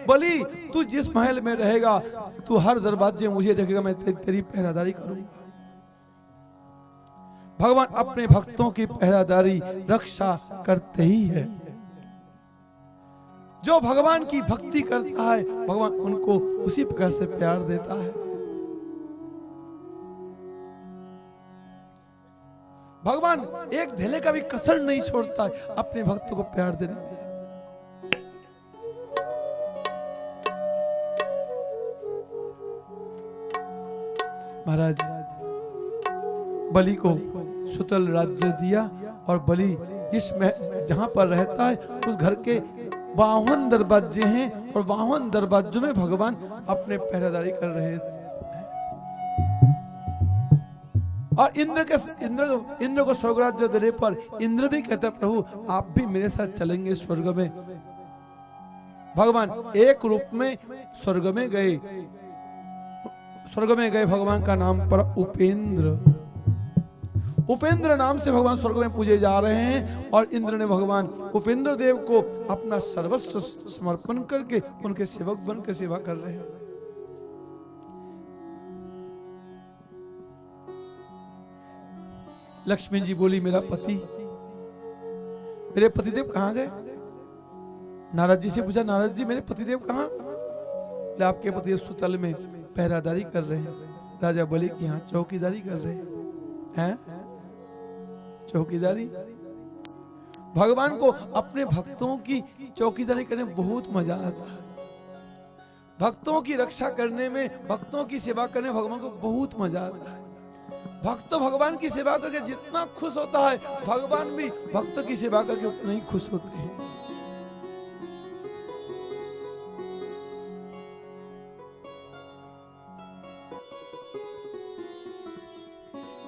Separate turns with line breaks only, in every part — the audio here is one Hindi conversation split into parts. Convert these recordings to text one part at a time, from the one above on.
बलि तू जिस महल में रहेगा तू हर दरवाजे मुझे देखेगा, मैं तेरी पहरादारी करूंगा। भगवान अपने भक्तों की पहरादारी रक्षा करते ही है। जो भगवान की भक्ति करता है भगवान उनको उसी प्रकार से प्यार देता है। भगवान एक धेले का भी कसर नहीं छोड़ता है अपने भक्तों को प्यार देने में। महाराज बलि को सुतल राज्य दिया और बलि जिसमें जहां पर रहता है उस घर के 52 दरवाजे हैं और 52 दरवाजों में भगवान अपने पहरेदारी कर रहे हैं। और इंद्र को स्वर्ग राज्य देने पर इंद्र भी कहता है प्रभु आप भी मेरे साथ चलेंगे स्वर्ग में। भगवान एक रूप में स्वर्ग में गए। भगवान का नाम पर उपेंद्र, उपेंद्र नाम से भगवान स्वर्ग में पूजे जा रहे हैं। और इंद्र ने भगवान उपेंद्र देव को अपना सर्वस्व समर्पण करके उनके सेवक बन के सेवा कर रहे हैं। लक्ष्मी जी बोली मेरे पतिदेव कहां गए? नारद जी से पूछा नारद जी मेरे पतिदेव कहां? आपके पतिदेव सुतल में पहरादारी कर रहे हैं। राजा बलि की यहाँ चौकीदारी कर रहे हैं। चौकीदारी भगवान को अपने भक्तों की चौकीदारी करने में बहुत मजा आता है। भक्तों की रक्षा करने में, भक्तों की सेवा करने में भगवान को बहुत मजा आता है। भक्त भगवान की सेवा करके जितना खुश होता है भगवान भी भक्त की सेवा करके उतना ही खुश होते हैं।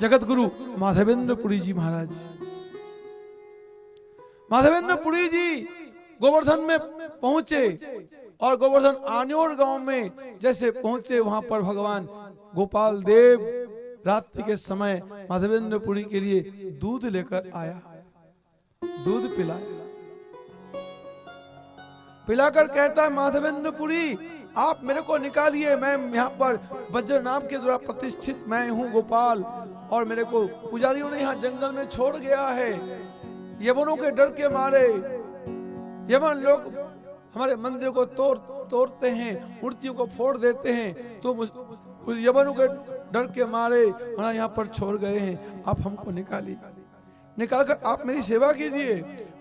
जगत गुरु माधवेंद्र पुरी जी महाराज, माधवेंद्र पुरी जी गोवर्धन में पहुंचे और गोवर्धन आन्योर गांव में जैसे पहुंचे वहां पर भगवान गोपाल देव रात्रि के समय माधवेंद्र पुरी के लिए दूध लेकर आया। दूध पिलाकर कहता है माधवेंद्र पुरी आप मेरे को निकालिए, मैं यहाँ पर वज्र नाम के द्वारा प्रतिष्ठित मैं हूँ गोपाल, और मेरे को पुजारियों ने यहाँ जंगल में छोड़ गया है। यवनों के डर के मारे यवन लोग हमारे मंदिर को तोड़ते हैं, मूर्तियों को फोड़ देते हैं, तो यवनों के डर के मारे हमारा यहाँ पर छोड़ गए हैं। आप हमको निकालकर आप मेरी सेवा कीजिए।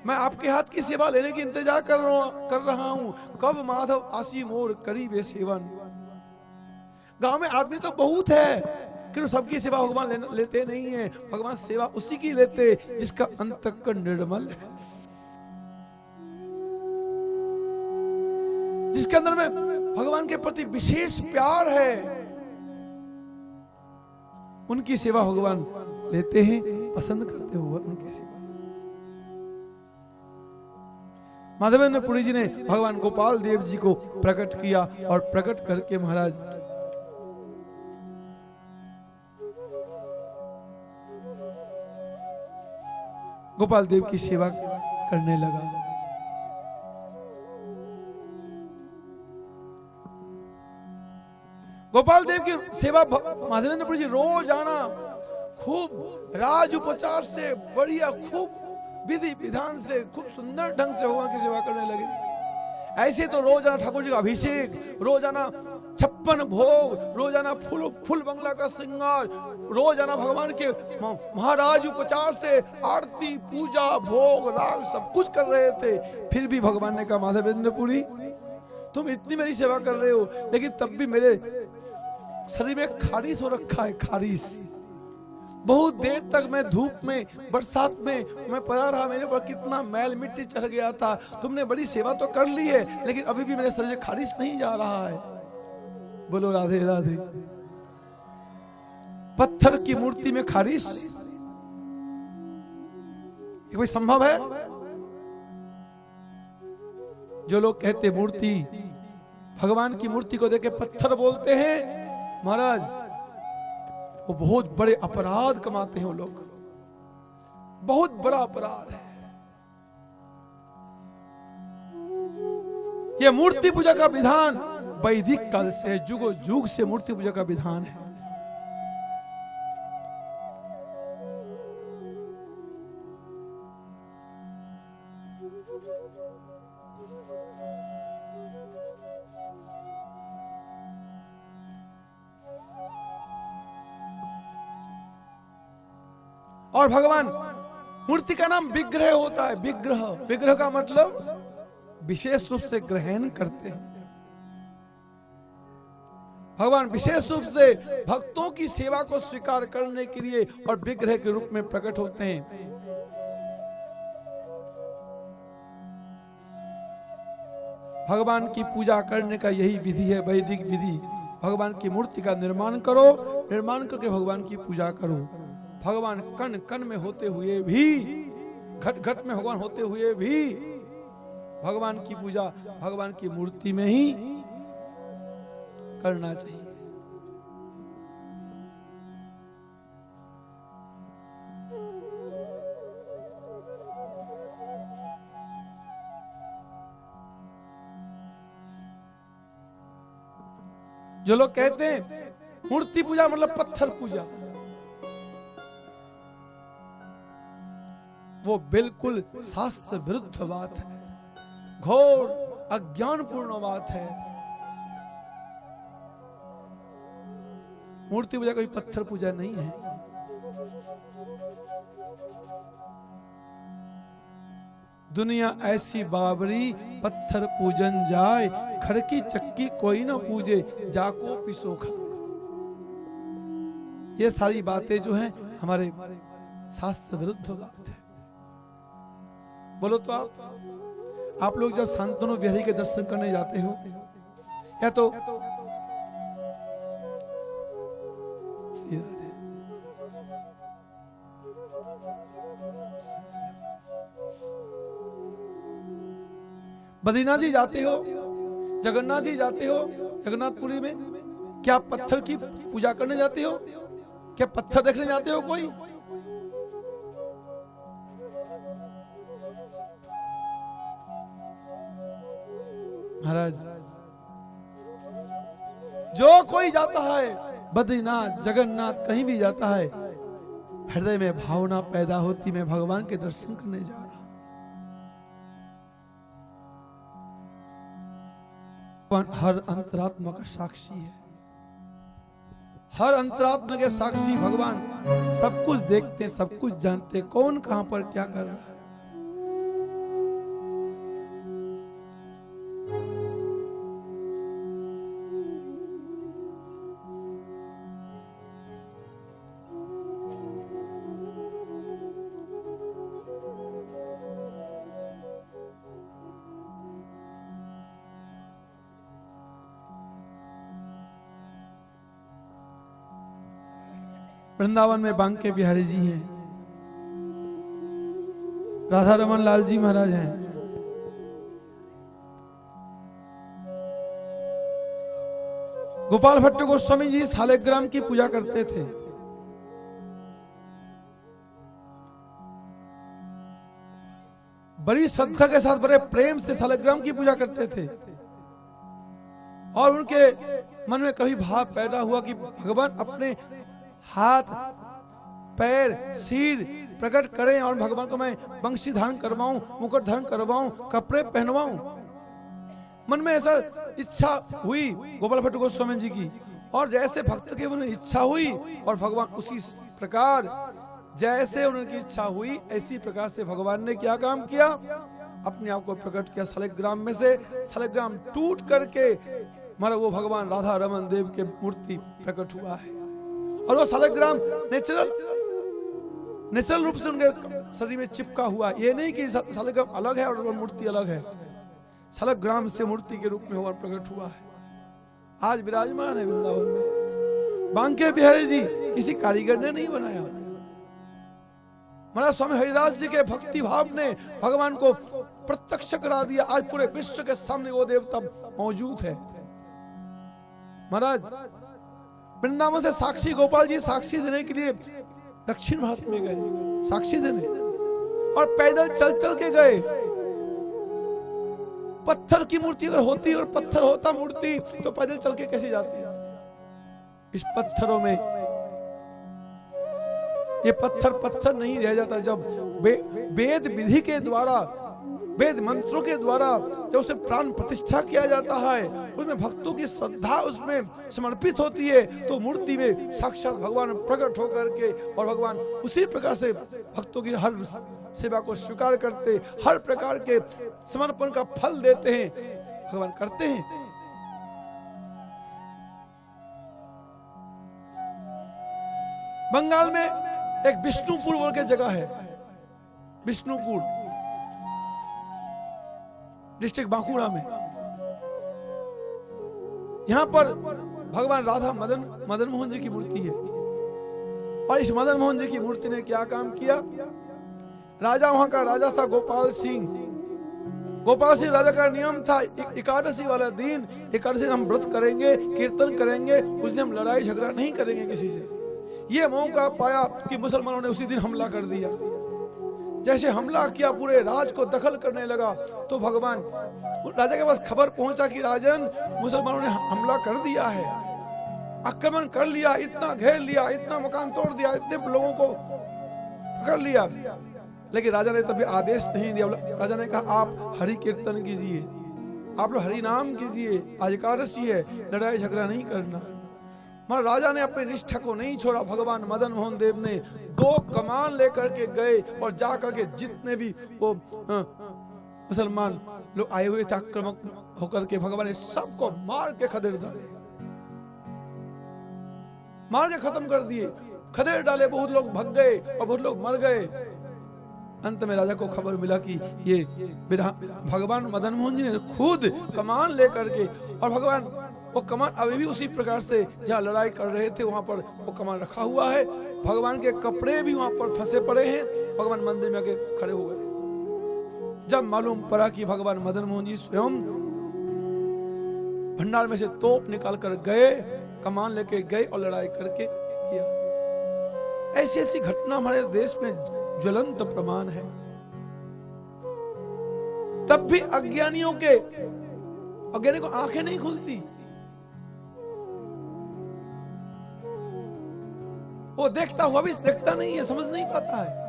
मैं आपके हाथ की सेवा लेने की इंतजार कर रहा हूँ। कब माधव आसी मोर करीबे सेवन। गांव में आदमी तो बहुत है कि सबकी सेवा भगवान लेते नहीं है। भगवान सेवा उसी की लेते जिसका अंतःकरण निर्मल है, जिसके अंदर में भगवान के प्रति विशेष प्यार है, उनकी सेवा भगवान लेते हैं, पसंद करते हुए उनकी सेवा। माधवेंद्र पुरी जी ने भगवान गोपाल देव जी को प्रकट किया और प्रकट करके महाराज गोपाल देव की सेवा करने लगा। गोपाल देव की सेवा माधवेंद्र पुरी जी रोजाना खूब राज उपचार से बढ़िया, खूब विधि विधान से, खूब सुंदर ढंग से भगवान की सेवा करने लगे। ऐसे तो रोजाना ठाकुर जी का अभिषेक, रोजाना 56 भोग, रोजाना फूल बंगला का श्रृंगार, रोजाना भगवान के महाराज उपचार से आरती पूजा भोग राग सब कुछ कर रहे थे। फिर भी भगवान ने कहा माधवेंद्र पुरी तुम इतनी मेरी सेवा कर रहे हो, लेकिन तब भी मेरे शरीर में खारिश हो रखा है। खारिश बहुत देर तक मैं धूप में बरसात में मैं पड़ा रहा, मेरे ऊपर कितना मैल मिट्टी चढ़ गया था। तुमने बड़ी सेवा तो कर ली है, लेकिन अभी भी मेरे शरीर से खारिश नहीं जा रहा है। बोलो राधे राधे। पत्थर की मूर्ति में खारिश ये कोई संभव है? जो लोग कहते मूर्ति, भगवान की मूर्ति को देख के पत्थर बोलते हैं, महाराज वो बहुत बड़े अपराध कमाते हैं। वो लोग बहुत बड़ा अपराध है। ये मूर्ति पूजा का विधान वैदिक काल से, जुगो जुग से मूर्ति पूजा का विधान है। और भगवान मूर्ति का नाम विग्रह होता है। विग्रह, विग्रह का मतलब विशेष रूप से ग्रहण करते हैं। भगवान विशेष रूप से भक्तों की सेवा को स्वीकार करने के लिए और विग्रह के रूप में प्रकट होते हैं। भगवान की पूजा करने का यही विधि है, वैदिक विधि। भगवान की मूर्ति का निर्माण करो, निर्माण करके भगवान की पूजा करो। भगवान कण कण में होते हुए भी, घट घट में भगवान होते हुए भी भगवान की पूजा भगवान की मूर्ति में ही करना चाहिए। जो लोग कहते हैं मूर्ति पूजा मतलब पत्थर पूजा, वो बिल्कुल शास्त्र विरुद्ध बात है, घोर अज्ञानपूर्ण बात है। मूर्ति पूजा कोई पत्थर पूजा नहीं है। दुनिया ऐसी बावरी पत्थर पूजन जाए, घर की चक्की कोई ना पूजे, जाको पिसोखा। ये सारी बातें जो हैं हमारे शास्त्र विरुद्ध बात है। बोलो तो आप लोग जब शांतनु बिहारी के दर्शन करने जाते हो या तो बद्रीनाथ जी जाते हो, जगन्नाथ जी जाते हो, जगन्नाथपुरी में क्या पत्थर की पूजा करने जाते हो? क्या पत्थर देखने जाते हो कोई? महाराज, जो कोई जाता है बद्रीनाथ जगन्नाथ कहीं भी जाता है, हृदय में भावना पैदा होती, मैं भगवान के दर्शन करने जा रहा। हर अंतरात्मा का साक्षी है, हर अंतरात्मा के साक्षी भगवान सब कुछ देखते, सब कुछ जानते, कौन कहां पर क्या कर रहा है। वृंदावन में बांके बिहारी जी हैं, राधा रमन लाल जी महाराज हैं, गोपाल भट्ट गोस्वामी जी शालिग्राम की पूजा करते थे। बड़ी श्रद्धा के साथ, बड़े प्रेम से शालिग्राम की पूजा करते थे। और उनके मन में कभी भाव पैदा हुआ कि भगवान अपने हाथ पैर सिर प्रकट करें और भगवान को मैं बंशी धारण करवाऊं, मुकुट धारण करवाऊं, कपड़े पहनवाऊं। मन में ऐसा इच्छा हुई गोपाल भट्ट गोस्वामी जी की, और जैसे भक्त के मन में इच्छा हुई और भगवान उसी प्रकार जैसे उनकी इच्छा हुई, ऐसी प्रकार से भगवान ने क्या काम किया, अपने आप को प्रकट किया। शालिग्राम में से शालिग्राम टूट करके मतलब वो भगवान राधा रमन देव के मूर्ति प्रकट हुआ है। और वो शालिग्राम नेचुरल रूप से उनके शरीर में चिपका हुआ। ये नहीं कि शालिग्राम अलग है और वो मूर्ति अलग है, शालिग्राम से मूर्ति के रूप में भगवान प्रकट हुआ है। आज विराजमान है वृंदावन में। बांके बिहारी जी किसी कारीगर ने नहीं बनाया, महाराज स्वामी हरिदास जी के भक्ति भाव ने भगवान को प्रत्यक्ष करा दिया। आज पूरे विश्व के सामने वो देवता मौजूद है। महाराज वृंदावन से साक्षी गोपाल जी साक्षी देने के लिए दक्षिण भारत में गए, साक्षी देने, और पैदल चल चल के गए। पत्थर की मूर्ति अगर होती और पत्थर होता मूर्ति तो पैदल चल के कैसे जाती? इस पत्थरों में ये पत्थर नहीं रह जाता। जब वेद विधि के द्वारा, वेद मंत्रों के द्वारा जब उसे प्राण प्रतिष्ठा किया जाता है, उसमें भक्तों की श्रद्धा उसमें समर्पित होती है, तो मूर्ति में साक्षात भगवान प्रकट होकर के और भगवान उसी प्रकार से भक्तों की हर सेवा को स्वीकार करते, हर प्रकार के समर्पण का फल देते हैं, भगवान करते हैं। बंगाल में एक विष्णुपुर बोल के जगह है, विष्णुपुर डिस्ट्रिक्ट बांकुड़ा में। यहां पर भगवान राधा मदन मोहन जी की मूर्ति है। और इस मदन मोहन जी की मूर्ति ने क्या काम किया? राजा, वहां का राजा था गोपाल सिंह। गोपाल सिंह राजा का नियम था, एकादशी वाला दिन, एकादशी हम व्रत करेंगे, कीर्तन करेंगे, उस दिन हम लड़ाई झगड़ा नहीं करेंगे किसी से। ये मौका पाया कि मुसलमानों ने उसी दिन हमला कर दिया। जैसे हमला किया, पूरे राज को दखल करने लगा, तो भगवान राजा के पास खबर पहुंचा कि राजन, मुसलमानों ने हमला कर दिया है, आक्रमण कर लिया, इतना घेर लिया, इतना मकान तोड़ दिया, इतने लोगों को पकड़ लिया। लेकिन राजा ने तभी आदेश नहीं दिया। राजा ने कहा आप हरि कीर्तन कीजिए, आप लोग हरि नाम कीजिए, आज एकादशी है, लड़ाई झगड़ा नहीं करना। मगर राजा ने अपनी निष्ठा को नहीं छोड़ा। भगवान मदन मोहन देव ने 2 कमान लेकर के गए और जाकर के जितने भी वो मुसलमान लोग आए हुए थे आक्रामक होकर के, भगवान ने सबको मार के खदेड़ डाले, मार के खत्म कर दिए, खदेड़ डाले। बहुत लोग भाग गए और बहुत लोग मर गए। अंत में राजा को खबर मिला कि ये भगवान मदन मोहन जी ने खुद कमान लेकर के, और भगवान वो कमान अभी भी उसी प्रकार से जहाँ लड़ाई कर रहे थे वहां पर वो कमान रखा हुआ है। भगवान के कपड़े भी वहां पर फंसे पड़े हैं। भगवान मंदिर में आके खड़े हो गए। जब मालूम पड़ा कि भगवान मदन मोहन जी स्वयं भंडार में से तोप निकाल कर गए, कमान लेके गए और लड़ाई करके किया। ऐसी ऐसी घटना हमारे देश में ज्वलंत प्रमाण है। तब भी अज्ञानियों को आंखें नहीं खुलती। वो देखता हुआ भी देखता नहीं है, समझ नहीं पाता है।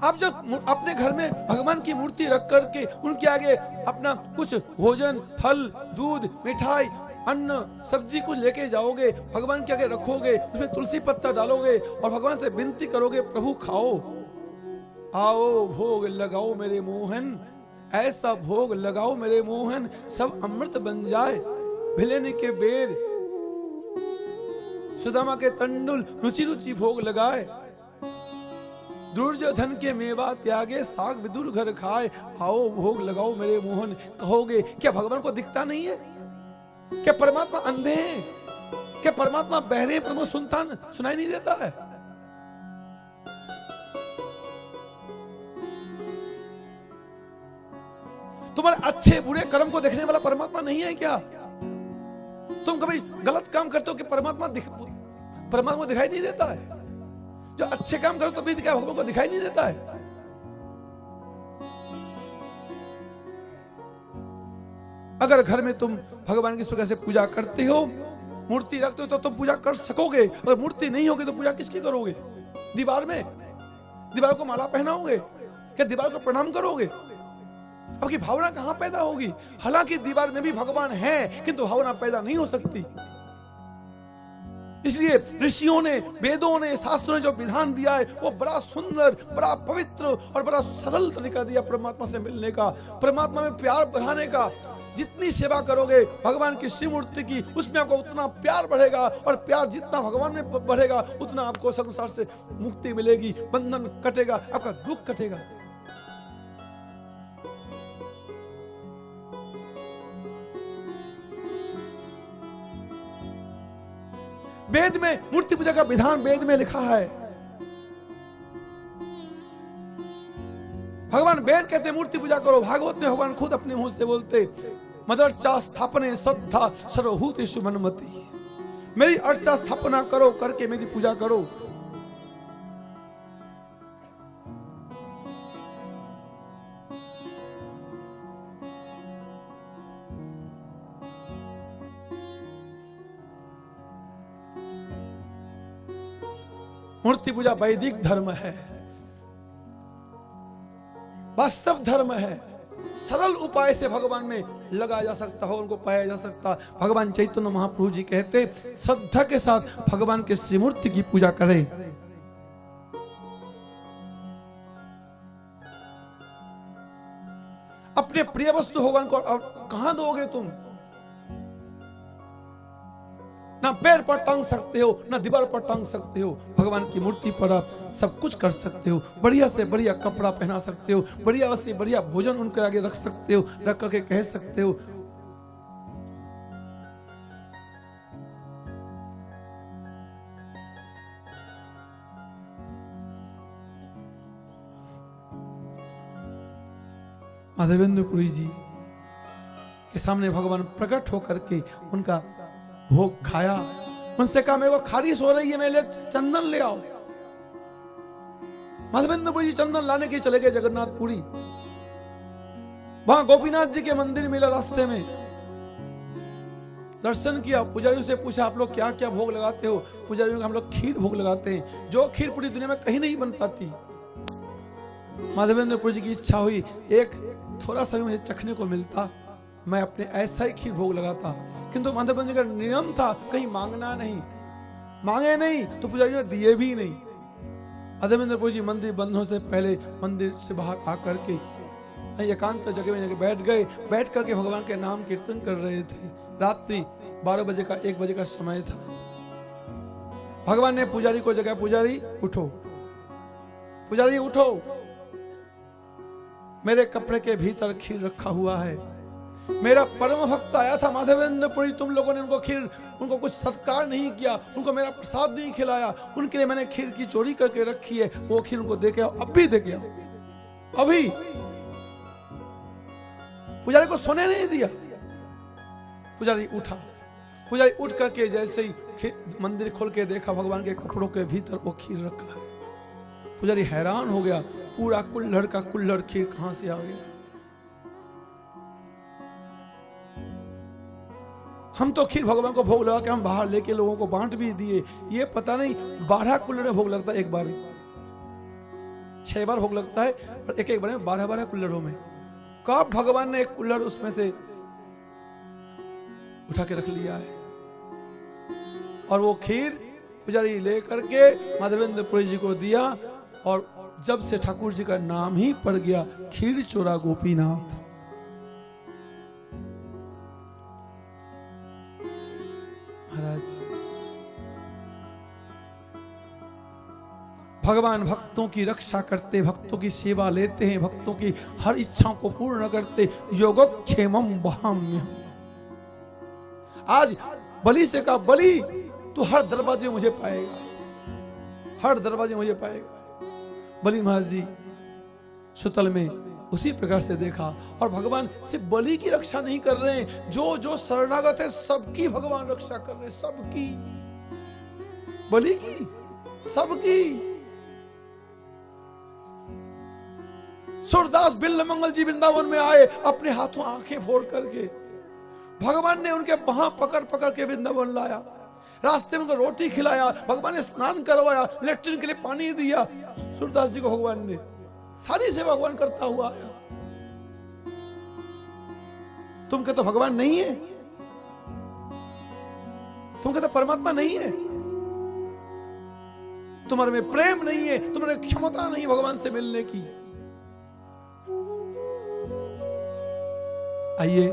आप जब अपने घर में भगवान की मूर्ति रख करके उनके आगे अपना कुछ भोजन, फल, दूध, मिठाई, अन्न, सब्जी कुछ लेके जाओगे, भगवान के आगे रखोगे, उसमें तुलसी पत्ता डालोगे और भगवान से विनती करोगे, प्रभु खाओ, आओ भोग लगाओ मेरे मोहन, ऐसा भोग लगाओ मेरे मोहन, सब अमृत बन जाए, भिलेने के बेर, सुदामा के तंडुल, रुचि रुचि भोग लगाए, दुर्योधन के मेवा त्यागे, साग विदुर घर खाए, आओ भोग लगाओ मेरे मोहन। कहोगे क्या भगवान को दिखता नहीं है? क्या परमात्मा अंधे हैं? क्या परमात्मा बहरे प्रभु सुनाई नहीं देता है? तुम्हारे अच्छे बुरे कर्म को देखने वाला परमात्मा नहीं है क्या? तुम कभी गलत काम करते हो कि परमात्मा को दिखाई नहीं देता है? जो अच्छे काम करो तभी क्या भगवान को दिखाई नहीं देता है? अगर घर में तुम भगवान की इस प्रकार से पूजा करते हो, मूर्ति रखते हो, तो तुम पूजा कर सकोगे। अगर मूर्ति नहीं होगी तो पूजा किसकी करोगे? दीवार में, दीवार को माला पहनाओगे? क्या दीवार को प्रणाम करोगे? आपकी भावना कहां पैदा होगी? हालांकि दीवार में भी भगवान है, किंतु भावना पैदा नहीं हो सकती। इसलिए ऋषियों ने, वेदों ने, शास्त्रों ने जो विधान दिया है वो बड़ा सुंदर, बड़ा पवित्र और बड़ा सरल तरीका दिया परमात्मा से मिलने का, परमात्मा में प्यार बढ़ाने का। जितनी सेवा करोगे भगवान की श्री मूर्ति की, उसमें आपको उतना प्यार बढ़ेगा, और प्यार जितना भगवान में बढ़ेगा उतना आपको संसार से मुक्ति मिलेगी, बंधन कटेगा, आपका दुख कटेगा। वेद में मूर्ति पूजा का विधान वेद में लिखा है। भगवान वेद कहते मूर्ति पूजा करो। भागवत में भगवान खुद अपने मुंह से बोलते, मदर्चा स्थापने श्रद्धा सर्वभूतेषु मन्मति, मेरी अर्चा स्थापना करो, करके मेरी पूजा करो। मूर्ति पूजा वैदिक धर्म है, वास्तव धर्म है। सरल उपाय से भगवान में लगाया जा सकता हो, उनको पाया जा सकता। भगवान चैतन्य महाप्रभु जी कहते श्रद्धा के साथ भगवान के श्रीमूर्ति की पूजा करें। अपने प्रिय वस्तु भगवान को कहां दोगे तुम? ना पैर पर टांग सकते हो, ना दीवार पर टांग सकते हो। भगवान की मूर्ति पर आप सब कुछ कर सकते हो। बढ़िया से बढ़िया कपड़ा पहना सकते हो, बढ़िया से बढ़िया भोजन उनके आगे रख सकते हो, रख करके कह सकते हो माधवेंद्रपुरी जी के सामने भगवान प्रकट होकर के उनका भोग खाया। उनसे कहा मेरे को खारिश हो रही है, मेरे लिए चंदन ले आओ। माधवेंद्रपुरी जी चंदन लाने के चले गए जगन्नाथपुरी। वहां गोपीनाथ जी के मंदिर मिला, रास्ते में दर्शन किया। पुजारी से पूछा आप लोग क्या क्या भोग लगाते हो? पुजारी ने कहा हम लोग खीर भोग लगाते हैं, जो खीर पूरी दुनिया में कहीं नहीं बन पाती। माधवेंद्रपुरी जी की इच्छा हुई एक थोड़ा सा भी मुझे चखने को मिलता, मैं अपने ऐसा ही खीर भोग लगाता। किंतु माधवेंद्र जी का नियम था कहीं मांगना नहीं, मांगे नहीं तो पुजारी ने दिए भी नहीं। माधवेंद्रपुरी जी मंदिर बंद होने से पहले मंदिर से बाहर आकर के एकांत जगह में जाके बैठ गए। बैठ करके भगवान के नाम कीर्तन कर रहे थे। रात्रि 12 बजे का 1 बजे का समय था। भगवान ने पुजारी को जगाया, पुजारी उठो, पुजारी उठो, मेरे कपड़े के भीतर खीर रखा हुआ है। मेरा परम भक्त आया था माधवेंद्रपुरी, तुम लोगों ने उनको खीर, उनको कुछ सत्कार नहीं किया, उनको मेरा प्रसाद नहीं खिलाया, उनके लिए मैंने खीर की चोरी करके रखी है, वो खीर उनको दे के आओ, अब भी दे के आओ। अभी पुजारी को सोने नहीं दिया। पुजारी उठा, पुजारी उठ करके जैसे ही मंदिर खोल के देखा भगवान के कपड़ों के भीतर वो खीर रखा है। पुजारी हैरान हो गया, पूरा कुल्हड़ का कुल्हड़ खीर कहां से आ गया? हम तो खीर भगवान को भोग लगा के हम बाहर लेके लोगों को बांट भी दिए, ये पता नहीं 12 कुल्हड़ में भोग लगता है, एक बार 6 बार भोग लगता है, और एक एक बार में 12 कुल्हड़ों में। कब भगवान ने एक कुल्हड़ उसमें से उठा के रख लिया है? और वो खीर पुजारी लेकर के माधवेंद्रपुरी जी को दिया, और जब से ठाकुर जी का नाम ही पड़ गया खीर चोरा गोपीनाथ। महाराज भगवान भक्तों की रक्षा करते, भक्तों की सेवा लेते हैं, भक्तों की हर इच्छाओं को पूर्ण करते। योगक्षेमम वहाम्यहम्। आज बलि से कहा, बलि तू हर दरवाजे मुझे पाएगा, हर दरवाजे मुझे पाएगा। बलि महाराज जी सुतल में उसी प्रकार से देखा। और भगवान सिर्फ बलि की रक्षा नहीं कर रहे हैं, जो जो शरणागत है सबकी भगवान रक्षा कर रहे हैं, सबकी, बलि की, सबकी। सूरदास बिल्लमंगल जी वृंदावन में आए, अपने हाथों आंखें फोड़ करके भगवान ने उनके बाह पकड़ पकड़ के वृंदावन लाया। रास्ते में उनको रोटी खिलाया, भगवान ने स्नान करवाया, लेट्रिन के लिए पानी दिया। सूरदास जी को भगवान ने सारी सेवा भगवान करता हुआ आया। तुम कहते तो भगवान नहीं है, तुम कहते परमात्मा नहीं है, तुम्हारे में प्रेम नहीं है, तुम्हारे क्षमता नहीं भगवान से मिलने की। आइए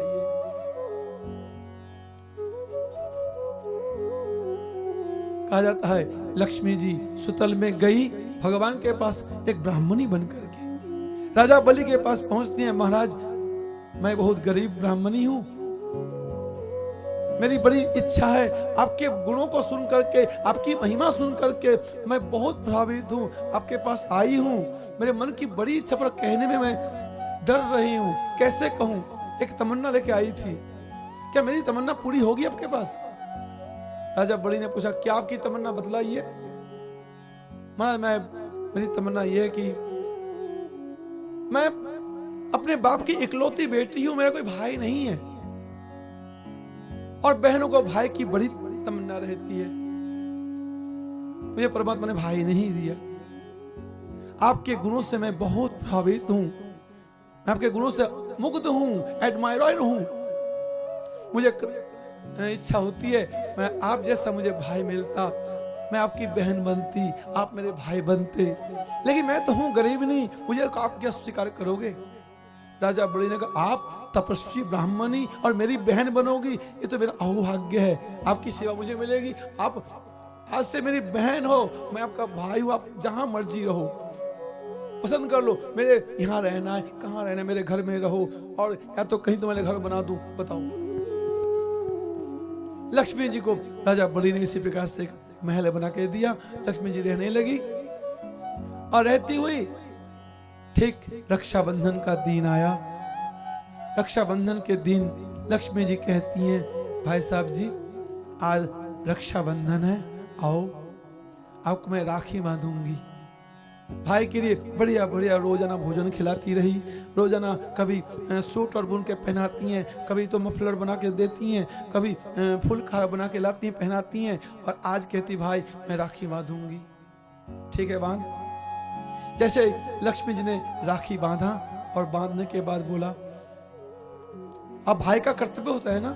कहा जाता है लक्ष्मी जी सुतल में गई भगवान के पास एक ब्राह्मणी बनकर के। राजा बलि के पास पहुंचती है, महाराज मैं बहुत गरीब ब्राह्मणी हूं, मेरी बड़ी इच्छा है आपके गुणों को सुन करके, आपकी महिमा सुन करके मैं बहुत प्रभावित हूं, आपके पास आई हूं। मेरे मन की बड़ी इच्छा पर कहने में मैं डर रही हूं, कैसे कहूं? एक तमन्ना लेके आई थी, क्या मेरी तमन्ना पूरी होगी आपके पास? राजा बलि ने पूछा क्या आपकी तमन्ना बतलाइए। महाराज मेरी तमन्ना यह है कि मैं अपने बाप की इकलौती बेटी हूं, मेरा कोई भाई नहीं है, और बहनों को भाई की बड़ी तमन्ना रहती है। मुझे परमात्मा ने भाई नहीं दिया। आपके गुणों से मैं बहुत प्रभावित हूं, मैं आपके गुणों से मुग्ध हूं, एडमायरर हूं। मुझे इच्छा होती है मैं आप जैसा मुझे भाई मिलता, मैं आपकी बहन बनती, आप मेरे भाई बनते, लेकिन मैं तो हूं गरीब नहीं, मुझे आप क्या स्वीकार करोगे? राजा बलि ने कहा आप तपस्वी ब्राह्मणी और मेरी बहन बनोगी, ये तो मेरा अहोभाग्य है, आपकी सेवा मुझे मिलेगी। आप आज से मेरी बहन हो, मैं आपका भाई हूं, आप जहां मर्जी रहो, पसंद कर लो, मेरे यहाँ रहना है, कहाँ रहना है, मेरे घर में रहो, और या तो कहीं तुम्हारे घर बना दूं, बताओ। लक्ष्मी जी को राजा बलि ने इसी प्रकार से महल बना के दिया। लक्ष्मी जी रहने लगी और रहती हुई ठीक रक्षाबंधन का दिन आया। रक्षाबंधन के दिन लक्ष्मी जी कहती हैं भाई साहब जी आज रक्षाबंधन है, आओ आपको मैं राखी बांधूंगी। भाई के लिए बढ़िया बढ़िया रोजाना भोजन खिलाती रही, रोजाना कभी सूट और बुन के पहनाती हैं, कभी तो मफलर बना के देती हैं, कभी फुल खारा बना के लाती हैं पहनाती हैं, और आज कहती भाई मैं राखी बांधूंगी। ठीक है बांध। जैसे लक्ष्मी जी ने राखी बांधा और बांधने के बाद बोला, अब भाई का कर्तव्य होता है ना,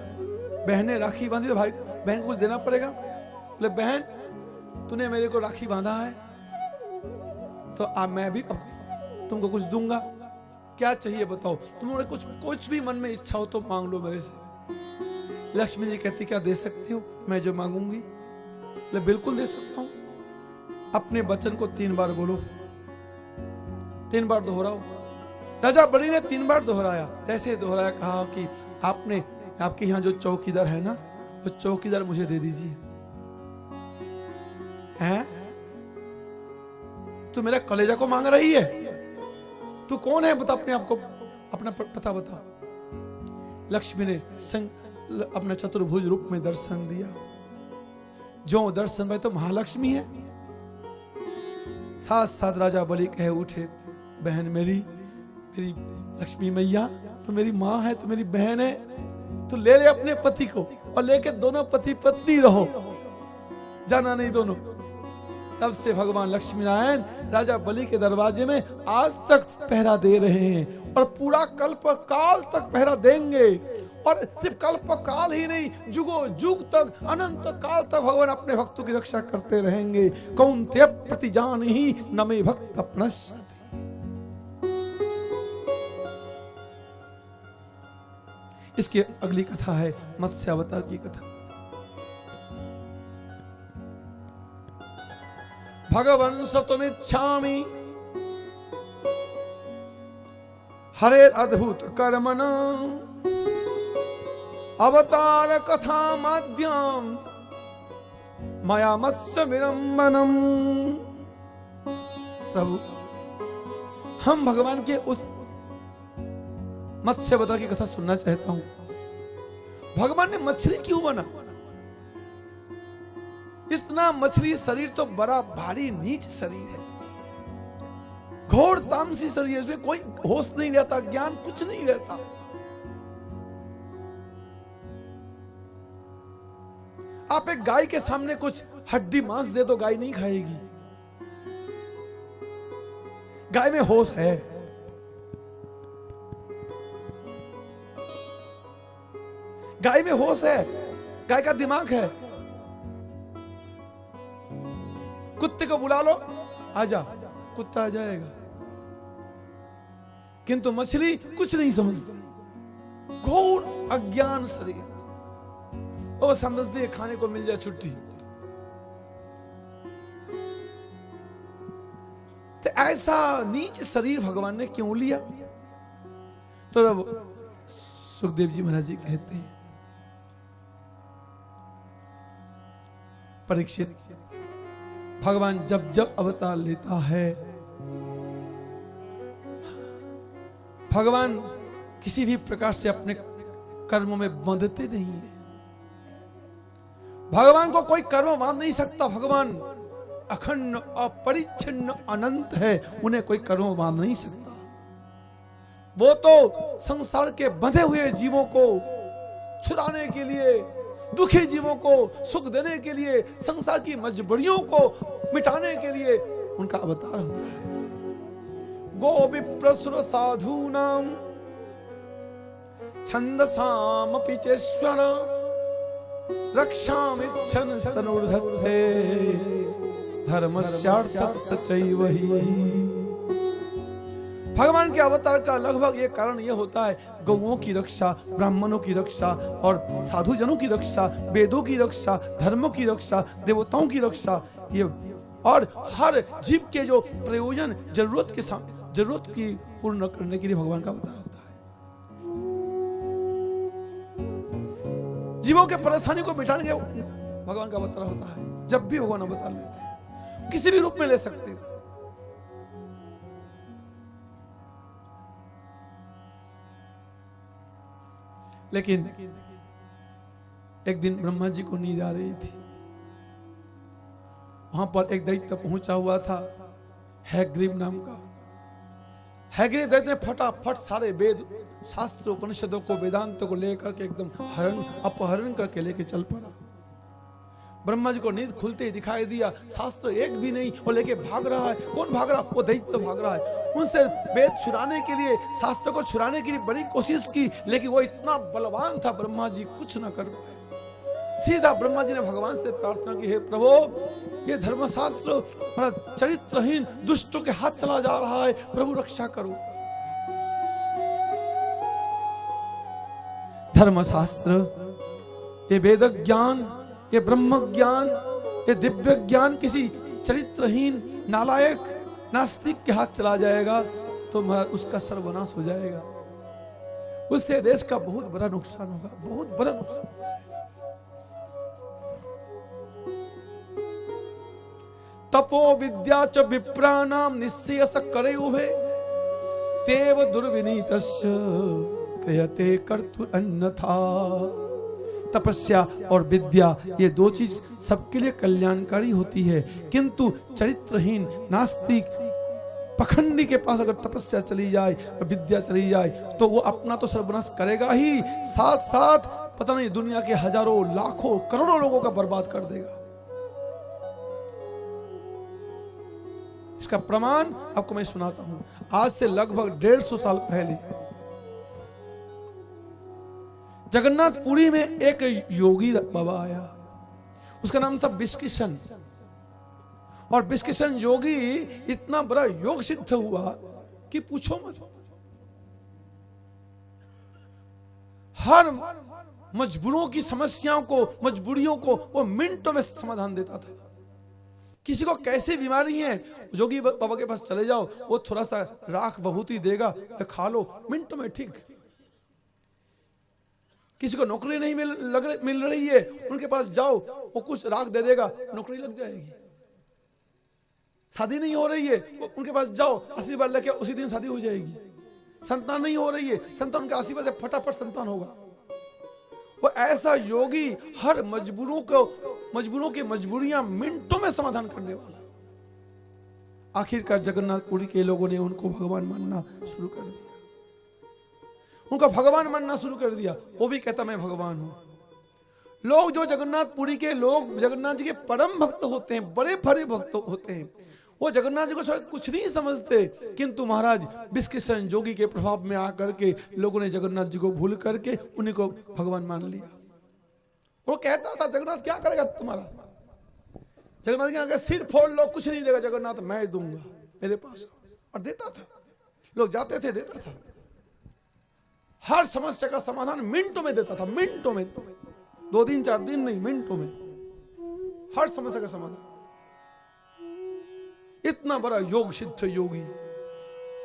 बहन ने राखी बांधी तो भाई बहन को कुछ देना पड़ेगा। बोले बहन तूने मेरे को राखी बांधा है तो अब मैं भी तुमको कुछ दूंगा, क्या चाहिए बताओ, तुम्हारे कुछ भी मन में इच्छा हो तो मांग लो मेरे से। लक्ष्मी जी कहती क्या दे सकती हो, मैं जो मांगूंगी? बिल्कुल दे सकता हूं। अपने वचन को 3 बार बोलो, 3 बार दोहराओ। राजा बलि ने 3 बार दोहराया। जैसे दोहराया कहा कि आपने आपके यहाँ जो चौकीदार है ना, वो चौकीदार मुझे दे दीजिए। हैं तू मेरा कलेजा को मांग रही है? तू कौन है बता, अपने आप को अपना पता बता। लक्ष्मी ने अपना चतुर्भुज रूप में दर्शन दिया। जो दर्शन भाई तो महालक्ष्मी है। साथ साथ राजा बलि कहे उठे, बहन मेरी लक्ष्मी मैया, तू मेरी माँ है, तू मेरी बहन है, तू ले ले अपने पति को और लेके दोनों पति पत्नी रहो, जाना नहीं दोनों। तब से भगवान लक्ष्मी नारायण राजा बलि के दरवाजे में आज तक पहरा दे रहे हैं और पूरा कल्प काल तक पहरा देंगे। और सिर्फ कल्प काल ही नहीं, जुगो जुग तक, अनंत काल तक भगवान अपने भक्तों की रक्षा करते रहेंगे। कौन्तेय प्रतिजानीहि न मे भक्त प्रणश्यति। इसकी अगली कथा है मत्स्य अवतार की कथा। भगवन् सतमिच्छामि हरे अद्भुत कर्मण अवतार कथा माध्यम मया मत्स्य विरंबनम। प्रभु हम भगवान के उस मत्स्य अवतार की कथा सुनना चाहता हूं। भगवान ने मछली क्यों बना? इतना मछली शरीर तो बड़ा भारी नीच शरीर है, घोर तामसी शरीर है, इसमें कोई होश नहीं रहता, ज्ञान कुछ नहीं रहता। आप एक गाय के सामने कुछ हड्डी मांस दे दो, गाय नहीं खाएगी। गाय में होश है। गाय में होश है, गाय का दिमाग है। कुत्ते को बुला लो, आजा, कुत्ता आ जाएगा। किंतु मछली कुछ नहीं समझती, घोर अज्ञान शरीर। वो समझती है खाने को मिल जाए छुट्टी। तो ऐसा नीच शरीर भगवान ने क्यों लिया? तो अब सुखदेव जी महाराज जी कहते हैं, परीक्षित भगवान जब जब अवतार लेता है, भगवान किसी भी प्रकार से अपने कर्मों में बंधते नहीं है। भगवान को कोई कर्म बांध नहीं सकता। भगवान अखंड अपरिच्छिन्न अनंत है, उन्हें कोई कर्म बांध नहीं सकता। वो तो संसार के बंधे हुए जीवों को छुड़ाने के लिए, दुखी जीवों को सुख देने के लिए, संसार की मजबूरियों को मिटाने के लिए उनका अवतार होता है। गो विप्रसुर साधूनाम छंदसामपि चेश्वर रक्षामिच्छन् तनुर्धत्ते धर्मस्यार्थस्य चैव हि। भगवान के अवतार का लगभग ये कारण यह होता है, गौओं की रक्षा, ब्राह्मणों की रक्षा और साधुजनों की रक्षा, वेदों की रक्षा, धर्मों की रक्षा, देवताओं की रक्षा, ये और हर जीव के जो प्रयोजन जरूरत की पूर्ण करने के लिए भगवान का अवतार होता है। जीवों के परेशानी को मिटाने के भगवान का अवतार होता है। जब भी भगवान अवतार लेते हैं, किसी भी रूप में ले सकते हैं। लेकिन एक दिन ब्रह्मा जी को नींद आ रही थी। वहां पर एक दैत्य पहुंचा हुआ था, हैग्रीव नाम का। हैग्रीव दैत्य ने फटाफट सारे वेद शास्त्र उपनिषदों को, वेदांतों को लेकर के एकदम अपहरण करके लेके चल पड़ा। ब्रह्मा जी को नींद खुलते ही दिखाई दिया, शास्त्र एक भी नहीं, वो लेके भाग रहा है। कौन भाग रहा? वो दैत्य भाग रहा है। उनसे वेद छुड़ाने के लिए, शास्त्र को छुड़ाने के लिए बड़ी कोशिश की, लेकिन वो इतना बलवान था, ब्रह्मा जी कुछ ना कर पाए। सीधा ब्रह्मा जी ने भगवान से प्रार्थना की, हे प्रभु, ये धर्मशास्त्र चरित्रहीन दुष्टों के हाथ चला जा रहा है, प्रभु रक्षा करो। धर्मशास्त्र, ये वेद ज्ञान, ये ब्रह्म ज्ञान, ये दिव्य ज्ञान किसी चरित्रहीन नालायक नास्तिक के हाथ चला जाएगा तो उसका सर्वनाश हो जाएगा। उससे देश का बहुत बड़ा नुकसान होगा, बहुत बड़ा नुकसान। तपो विद्या च विप्राणाम निश्चयस करेयुः तेव दुर्विनीतस्य क्रियते कर्तु अन्यथा। तपस्या और विद्या, ये दो चीज सबके लिए कल्याणकारी होती है, किंतु चरित्रहीन नास्तिक पखंडी के पास अगर तपस्या चली जाए और विद्या चली जाए तो वो अपना तो सर्वनाश करेगा ही, साथ साथ पता नहीं दुनिया के हजारों लाखों करोड़ों लोगों का बर्बाद कर देगा। इसका प्रमाण आपको मैं सुनाता हूं। आज से लगभग 150 साल पहले जगन्नाथपुरी में एक योगी बाबा आया, उसका नाम था बिस्किशन। और बिस्किशन योगी इतना बड़ा योग सिद्ध हुआ कि पूछो मत। हर मजबूरों की समस्याओं को, मजबूरियों को वो मिनटों में समाधान देता था। किसी को कैसी बीमारी है, योगी बाबा के पास चले जाओ, वो थोड़ा सा राख विभूति देगा, खा लो, मिनटों में ठीक। किसी को नौकरी नहीं मिल रही है, उनके पास जाओ, वो कुछ राख दे देगा, नौकरी लग जाएगी। शादी नहीं हो रही है, उनके पास जाओ, आशीर्वाद लेके उसी दिन शादी हो जाएगी। संतान नहीं हो रही है, संतान के आशीर्वाद से फटाफट संतान होगा। वो ऐसा योगी हर मजबूरों की मजबूरियां मिनटों में समाधान करने वाला। आखिरकार जगन्नाथपुरी के लोगों ने उनको भगवान मानना शुरू कर दिया। उनका भगवान मानना शुरू कर दिया। वो भी कहता मैं भगवान हूं। लोग जो जगन्नाथपुरी के लोग जगन्नाथ जी के परम भक्त होते हैं, बड़े बड़े भक्त होते हैं, वो जगन्नाथ जी को कुछ नहीं समझते, किंतु महाराज बिस्किशन जोगी के प्रभाव में आकर के लोगों ने जगन्नाथ जी को भूल करके उन्हीं को भगवान मान लिया। वो कहता था जगन्नाथ क्या करेगा तुम्हारा, जगन्नाथ के आगे सिर फोड़ लो, कुछ नहीं देगा जगन्नाथ, मैं दूंगा, मेरे पास। और देता था, लोग जाते थे, देता था। हर समस्या का समाधान मिनटों में देता था, मिनटों में, 2 दिन 4 दिन नहीं, मिनटों में हर समस्या का समाधान। इतना बड़ा योग सिद्ध योगी।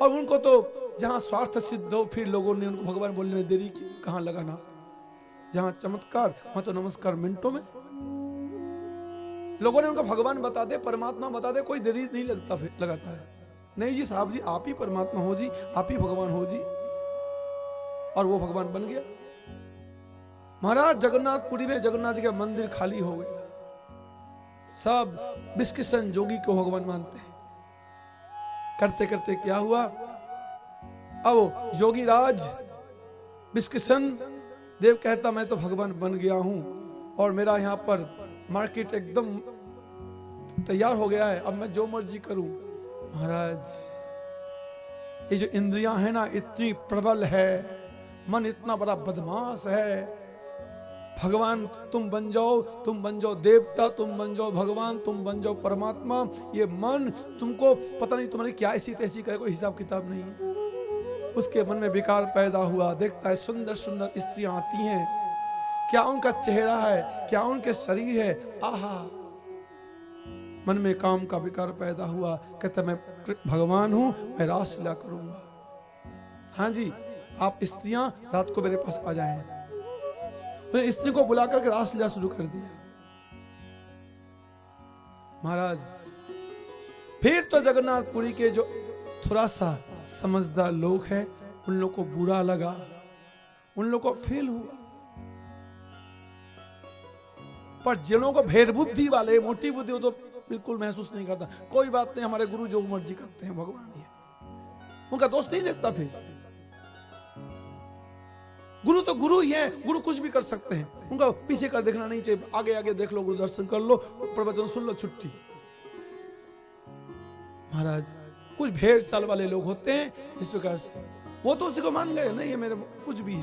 और उनको तो जहां स्वार्थ सिद्ध हो, फिर लोगों ने उनको भगवान बोलने में देरी कहां लगाना। जहां चमत्कार वहां तो नमस्कार मिनटों में। लोगों ने उनको भगवान बता दे, परमात्मा बता दे, कोई देरी नहीं लगाता है। नहीं जी साहब जी, आप ही परमात्मा हो जी, आप ही भगवान हो जी। और वो भगवान बन गया। महाराज जगन्नाथपुरी में जगन्नाथ जी का मंदिर खाली हो गया। सब बिस्किशन जोगी को भगवान मानते हैं। करते करते क्या हुआ, अब योगी राज बिस्किशन देव कहता मैं तो भगवान बन गया हूं और मेरा यहां पर मार्केट एकदम तैयार हो गया है, अब मैं जो मर्जी करूं। महाराज ये जो इंद्रियां है ना इतनी प्रबल है, मन इतना बड़ा बदमाश है। भगवान तुम बन जाओ देवता, तुम बन जाओ भगवान, तुम बन जाओ परमात्मा, ये मन तुमको पता नहीं तुम्हारी क्या ऐसी तैसी करे, कोई हिसाब किताब नहीं है। उसके मन में विकार पैदा हुआ, देखता है सुंदर सुंदर स्त्रियां आती हैं, क्या उनका चेहरा है, क्या उनके शरीर है, आहा। मन में काम का विकार पैदा हुआ, कहता मैं भगवान हूं, मैं रासलीला करूंगा। हाँ जी, आप स्त्रियां रात को मेरे पास आ जाएं। उसने स्त्री को बुला करके रासलीला शुरू कर दिया। महाराज फिर तो जगन्नाथपुरी के जो थोड़ा सा समझदार लोग हैं उन लोग को बुरा लगा, उन लोग को फील हुआ। पर जिन को भेद बुद्धि वाले, मोटी बुद्धि, वो तो बिल्कुल महसूस नहीं करता, कोई बात नहीं, हमारे गुरु जो मर्जी करते हैं भगवान ही, उनका दोस्त नहीं देखता। फिर गुरु तो गुरु ही है, गुरु कुछ भी कर सकते हैं, उनका पीछे का देखना नहीं चाहिए, आगे आगे देख लो, गुरु दर्शन कर लो, प्रवचन सुन लो, छुट्टी। महाराज कुछ भेड़ चाल वाले लोग होते हैं इस प्रकार से, वो तो उसी को मान गए नहीं, ये मेरे कुछ भी है।